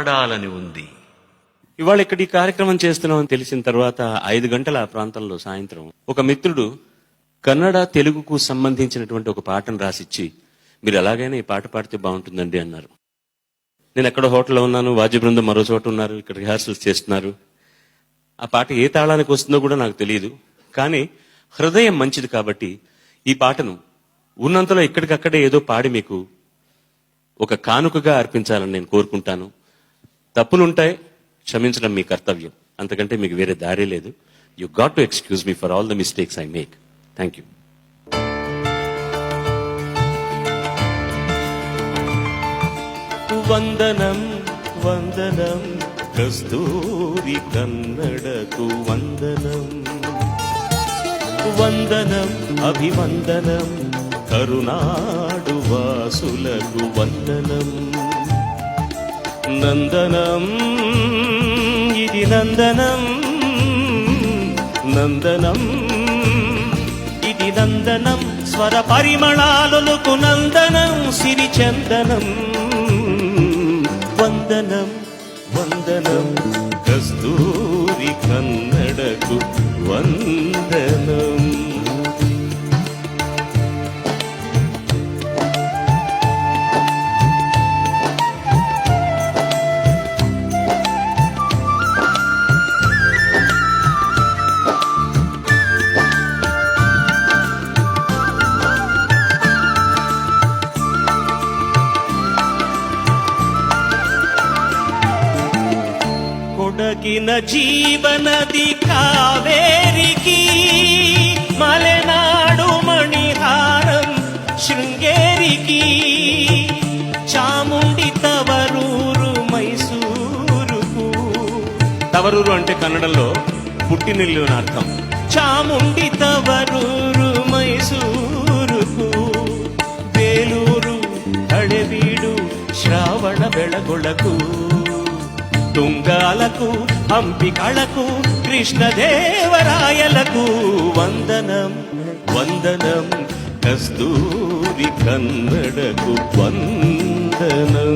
ఆడాలని ఉంది. ఇవాళ ఇక్కడ ఈ కార్యక్రమం చేస్తున్నామని తెలిసిన తర్వాత 5 గంటల ఆ ప్రాంతంలో సాయంత్రం ఒక మిత్రుడు కన్నడ తెలుగుకు సంబంధించినటువంటి ఒక పాటను రాసిచ్చి, మీరు ఎలాగైనా ఈ పాట పాడితే బాగుంటుందండి అన్నారు. నేను ఎక్కడో హోటల్లో ఉన్నాను, వాద్య బృందం మరో చోట ఉన్నారు, ఇక్కడ రిహార్సల్స్ చేస్తున్నారు. ఆ పాట ఏ తాళానికి వస్తుందో కూడా నాకు తెలియదు, కానీ హృదయం మంచిది కాబట్టి ఈ పాటను ఉన్నంతలో ఇక్కడికక్కడే ఏదో పాడి మీకు ఒక కానుకగా అర్పించాలని నేను కోరుకుంటాను. తప్పులుంటాయి, క్షమించడం మీ కర్తవ్యం, అంతకంటే మీకు వేరే దారి లేదు. You got to excuse me for all the mistakes I make. Thank you. వందనం వందనం కస్తూరి కన్నడకు వందనం, వందనం అభివందనం కరునాడు వాసులకు వందనం. నందనం ఇది నందనం, నందనం ఇది నందనం, స్వర పరిమళాలకు నందనం సిరి చందనం. వందనం వందనం కస్తూరి కన్నడకు వందనం. కొడగిన జీవనది కావేరికి, మలెనాడు మణిహారం శృంగేరికి, చాముండి తవరూరు మైసూరుకు. తవరూరు అంటే కన్నడలో పుట్టినిల్లు అని అర్థం. చాముండి తవరూరు మైసూరుకు, వేలూరు హళెవీడు శ్రావణ బెళగొళకు, తుంగాలకు హంపికళకు కృష్ణదేవరాయలకు వందనం వందనం కస్తూరి కన్నడకు వందనం.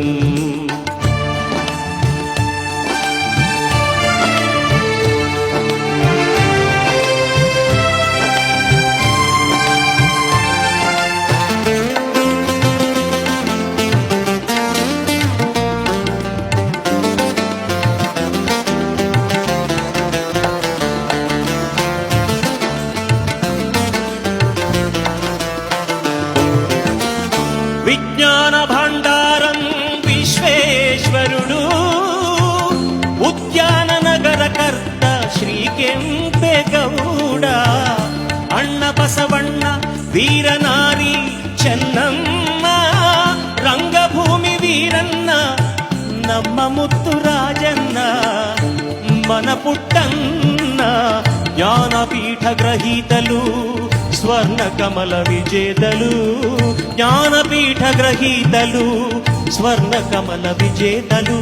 విజ్ఞాన భండారం విశ్వేశ్వరుడు, ఉద్యాన నగరకర్త శ్రీకెంపెగౌడ, అన్న బసవಣ್ಣ వీరనారి చెన్నమ్మ, రంగభూమి వీరన్న నమ్మ ముత్తు రాజన్న, మన పుట్టన్న జ్ఞానపీఠ గ్రహీతలు స్వర్ణ కమల విజేతలు, జ్ఞానపీఠ గ్రహీతలు స్వర్ణ కమల విజేతలు,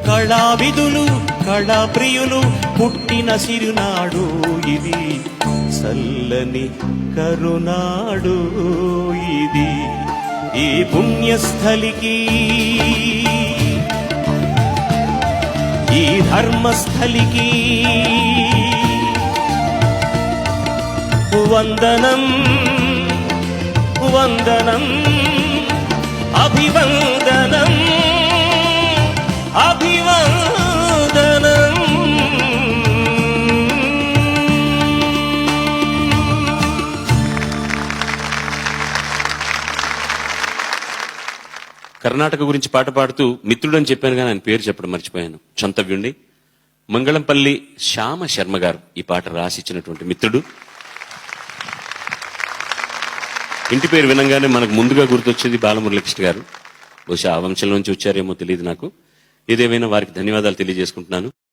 కళావిధులు కళాప్రియులు పుట్టిన సిరునాడు ఇది, చల్లని కరునాడు ఇది. ఈ పుణ్యస్థలికి ఈ ధర్మస్థలికి వందనం వందనం అభివందనం అభివందనం. కర్ణాటక గురించి పాట పాడుతూ మిత్రుడని చెప్పాను కానీ ఆయన పేరు చెప్పడం మర్చిపోయాను. చంతవ్యుండి మంగళంపల్లి శ్యామ శర్మ గారు ఈ పాట రాసిచ్చినటువంటి మిత్రుడు. ఇంటి పేరు వినంగానే మనకు ముందుగా గుర్తొచ్చేది బాలమురళీకృష్ణ గారు. బహుశా ఆ వంశంలోంచి వచ్చారేమో తెలియదు నాకు. ఏదేమైనా వారికి ధన్యవాదాలు తెలియజేసుకుంటున్నాను.